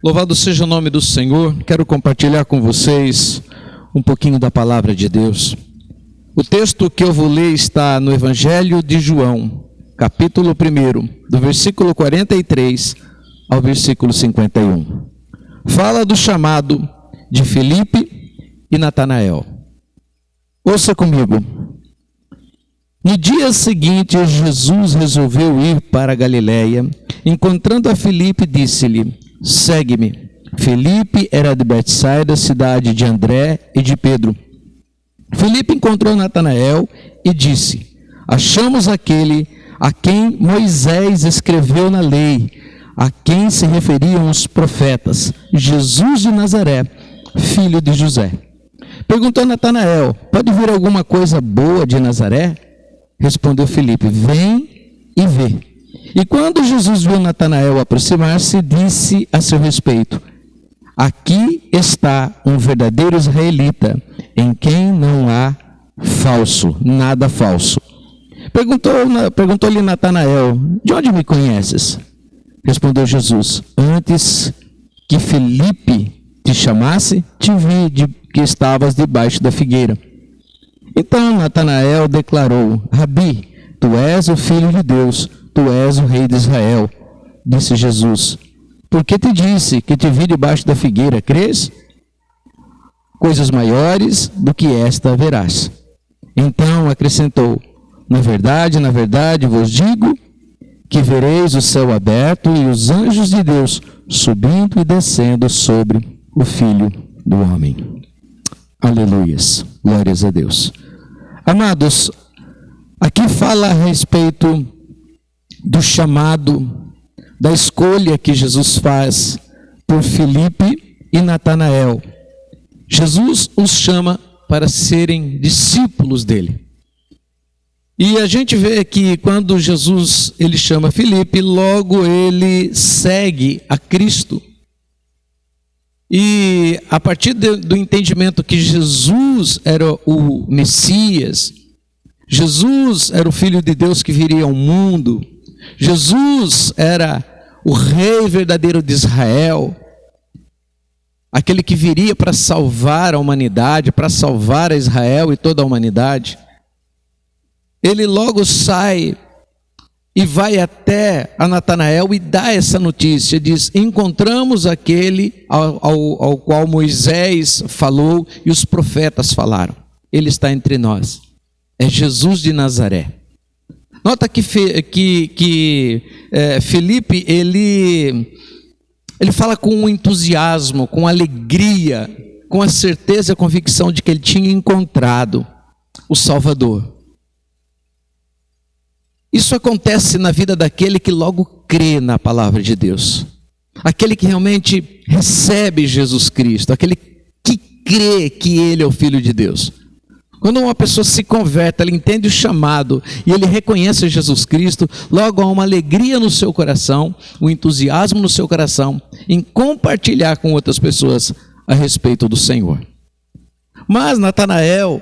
Louvado seja o nome do Senhor. Quero compartilhar com vocês um pouquinho da palavra de Deus. O texto que eu vou ler está no Evangelho de João, capítulo 1, do versículo 43 ao versículo 51. Fala do chamado de Filipe e Natanael. Ouça comigo. No dia seguinte, Jesus resolveu ir para a Galiléia. Encontrando a Filipe, disse-lhe: segue-me. Filipe era de Betsaida, cidade de André e de Pedro. Filipe encontrou Natanael e disse: achamos aquele a quem Moisés escreveu na lei, a quem se referiam os profetas, Jesus de Nazaré, filho de José. Perguntou Natanael: pode vir alguma coisa boa de Nazaré? Respondeu Filipe: vem e vê. E quando Jesus viu Natanael aproximar-se, disse a seu respeito: aqui está um verdadeiro israelita, em quem não há falso, nada falso. Perguntou-lhe Natanael: de onde me conheces? Respondeu Jesus: antes que Filipe te chamasse, te vi que estavas debaixo da figueira. Então Natanael declarou: Rabi, tu és o Filho de Deus, tu és o Rei de Israel. Disse Jesus: por que te disse que te vi debaixo da figueira? Crês? Coisas maiores do que esta verás. Então acrescentou: na verdade vos digo que vereis o céu aberto e os anjos de Deus subindo e descendo sobre o Filho do Homem. Aleluias, glórias a Deus. Amados, aqui fala a respeito do chamado, da escolha que Jesus faz por Filipe e Natanael. Jesus os chama para serem discípulos dele. E a gente vê que quando Jesus ele chama Filipe, logo ele segue a Cristo. E a partir do entendimento que Jesus era o Messias, Jesus era o Filho de Deus que viria ao mundo, Jesus era o Rei verdadeiro de Israel, aquele que viria para salvar a humanidade, para salvar a Israel e toda a humanidade. Ele logo sai e vai até a Natanael e dá essa notícia, diz: encontramos aquele ao qual Moisés falou e os profetas falaram. Ele está entre nós, é Jesus de Nazaré. Nota que Filipe, ele fala com entusiasmo, com alegria, com a certeza e a convicção de que ele tinha encontrado o Salvador. Isso acontece na vida daquele que logo crê na palavra de Deus. Aquele que realmente recebe Jesus Cristo, aquele que crê que Ele é o Filho de Deus. Quando uma pessoa se converte, ela entende o chamado e ele reconhece Jesus Cristo, logo há uma alegria no seu coração, um entusiasmo no seu coração em compartilhar com outras pessoas a respeito do Senhor. Mas Natanael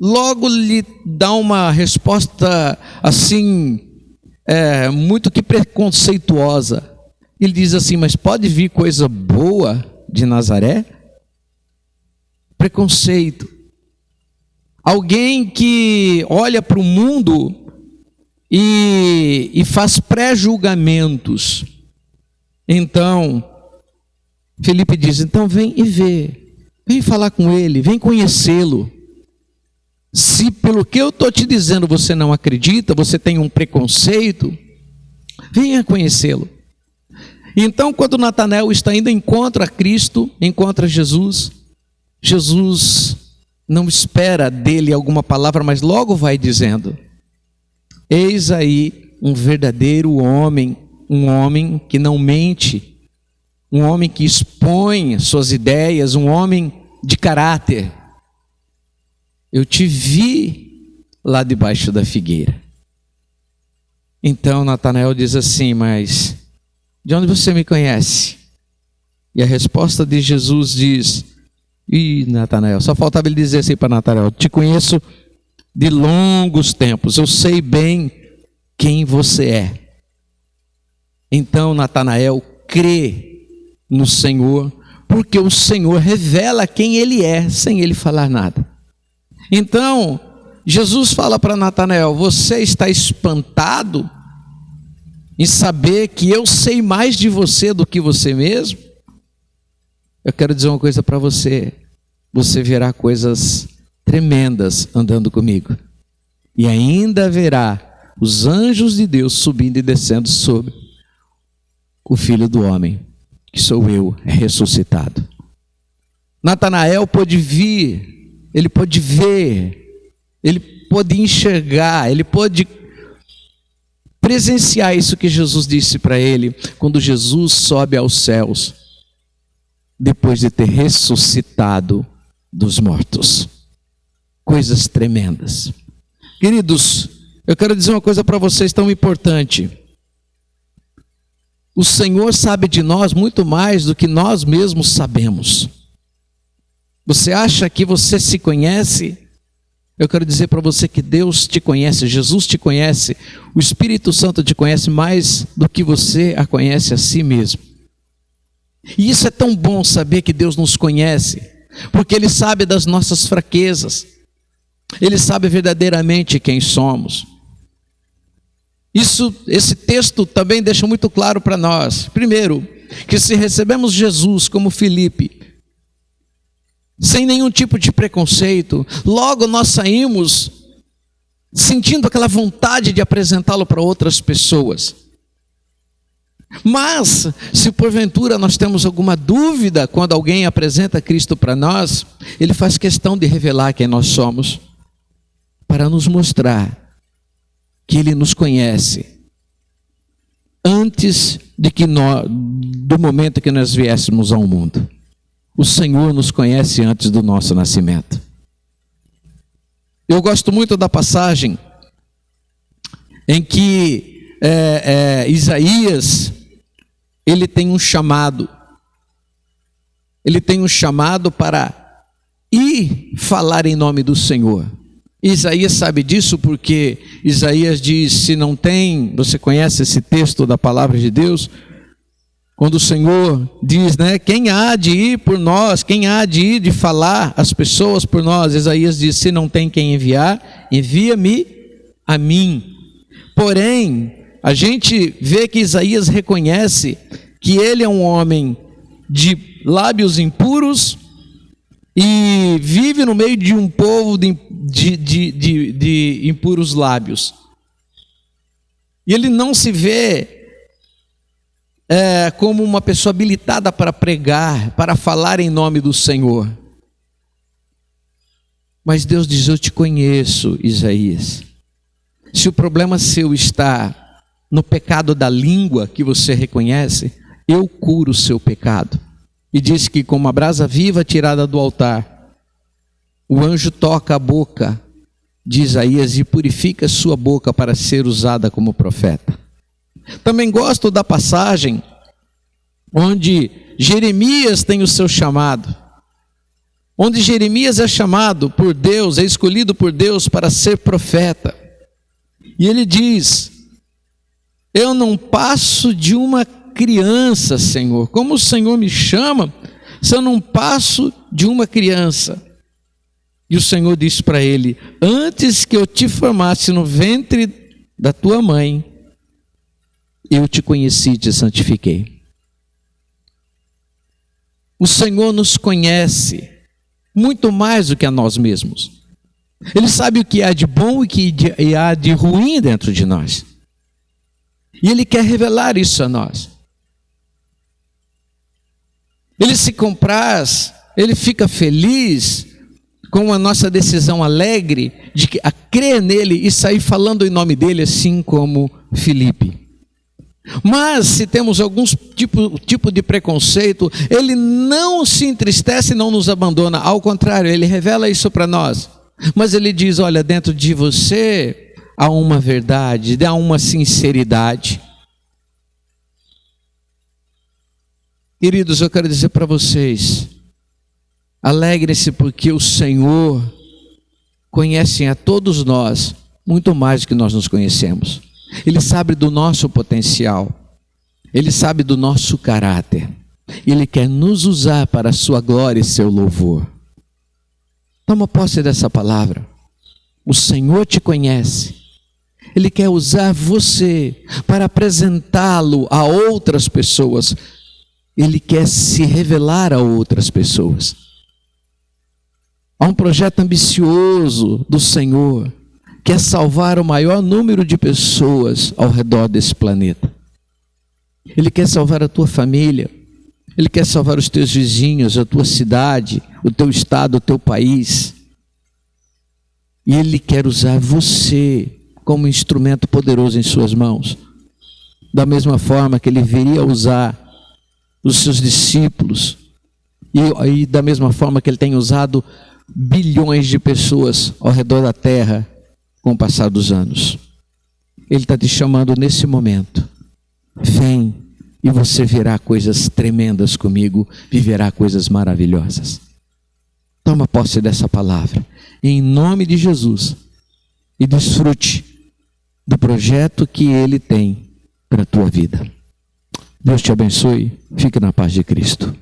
logo lhe dá uma resposta assim, muito que preconceituosa. Ele diz assim: mas pode vir coisa boa de Nazaré? Preconceito. Alguém que olha para o mundo e faz pré-julgamentos. Então, Filipe diz: então vem e vê, vem falar com ele, vem conhecê-lo. Se pelo que eu estou te dizendo você não acredita, você tem um preconceito, venha conhecê-lo. Então, quando Natanael está indo, encontra Cristo, encontra Jesus, Jesus não espera dele alguma palavra, mas logo vai dizendo: eis aí um verdadeiro homem, um homem que não mente, um homem que expõe suas ideias, um homem de caráter. Eu te vi lá debaixo da figueira. Então Natanael diz assim: mas de onde você me conhece? E a resposta de Jesus diz: Natanael, só faltava ele dizer assim para Natanael: te conheço de longos tempos, eu sei bem quem você é. Então Natanael crê no Senhor, porque o Senhor revela quem Ele é, sem Ele falar nada. Então, Jesus fala para Natanael: você está espantado em saber que eu sei mais de você do que você mesmo? Eu quero dizer uma coisa para você: você verá coisas tremendas andando comigo, e ainda verá os anjos de Deus subindo e descendo sobre o Filho do Homem, que sou eu, ressuscitado. Natanael pôde vir, ele pôde ver, ele pôde enxergar, ele pôde presenciar isso que Jesus disse para ele, quando Jesus sobe aos céus, depois de ter ressuscitado dos mortos. Coisas tremendas. Queridos, eu quero dizer uma coisa para vocês tão importante. O Senhor sabe de nós muito mais do que nós mesmos sabemos. Você acha que você se conhece? Eu quero dizer para você que Deus te conhece, Jesus te conhece, o Espírito Santo te conhece mais do que você a conhece a si mesmo. E isso é tão bom, saber que Deus nos conhece, porque Ele sabe das nossas fraquezas, Ele sabe verdadeiramente quem somos. Esse texto também deixa muito claro para nós, primeiro, que se recebemos Jesus como Filipe, sem nenhum tipo de preconceito, logo nós saímos sentindo aquela vontade de apresentá-lo para outras pessoas. Mas, se porventura nós temos alguma dúvida quando alguém apresenta Cristo para nós, Ele faz questão de revelar quem nós somos, para nos mostrar que Ele nos conhece antes do momento que nós viéssemos ao mundo. O Senhor nos conhece antes do nosso nascimento. Eu gosto muito da passagem em que Isaías, ele tem um chamado. Ele tem um chamado para ir falar em nome do Senhor. Isaías sabe disso porque Isaías diz, se não tem, você conhece esse texto da palavra de Deus, quando o Senhor diz, quem há de ir por nós, quem há de ir de falar as pessoas por nós? Isaías diz, se não tem quem enviar, envia-me a mim. Porém, a gente vê que Isaías reconhece que ele é um homem de lábios impuros e vive no meio de um povo de impuros lábios. E ele não se vê como uma pessoa habilitada para pregar, para falar em nome do Senhor. Mas Deus diz, eu te conheço, Isaías. Se o problema seu está no pecado da língua que você reconhece, eu curo o seu pecado. E diz que como a brasa viva tirada do altar, o anjo toca a boca de Isaías e purifica sua boca para ser usada como profeta. Também gosto da passagem onde Jeremias tem o seu chamado, onde Jeremias é chamado por Deus, é escolhido por Deus para ser profeta. E ele diz, eu não passo de uma criança, Senhor. Como o Senhor me chama, se eu não passo de uma criança? E o Senhor disse para ele, antes que eu te formasse no ventre da tua mãe, eu te conheci e te santifiquei. O Senhor nos conhece muito mais do que a nós mesmos. Ele sabe o que há de bom e o que há de ruim dentro de nós. E Ele quer revelar isso a nós. Ele se compraz, Ele fica feliz com a nossa decisão alegre de crer nele e sair falando em nome dele, assim como Filipe. Mas se temos algum tipo de preconceito, ele não se entristece e não nos abandona. Ao contrário, ele revela isso para nós. Mas ele diz, olha, dentro de você há uma verdade, há uma sinceridade. Queridos, eu quero dizer para vocês, alegrem-se porque o Senhor conhece a todos nós muito mais do que nós nos conhecemos. Ele sabe do nosso potencial, Ele sabe do nosso caráter. Ele quer nos usar para a sua glória e seu louvor. Toma posse dessa palavra. O Senhor te conhece. Ele quer usar você para apresentá-lo a outras pessoas. Ele quer se revelar a outras pessoas. Há um projeto ambicioso do Senhor, que é salvar o maior número de pessoas ao redor desse planeta. Ele quer salvar a tua família. Ele quer salvar os teus vizinhos, a tua cidade, o teu estado, o teu país. E Ele quer usar você como instrumento poderoso em suas mãos. Da mesma forma que Ele viria usar os seus discípulos. E da mesma forma que Ele tem usado bilhões de pessoas ao redor da terra com o passar dos anos. Ele está te chamando nesse momento. Vem. E você verá coisas tremendas comigo, viverá coisas maravilhosas. Toma posse dessa palavra, em nome de Jesus, e desfrute do projeto que Ele tem para a tua vida. Deus te abençoe, fique na paz de Cristo.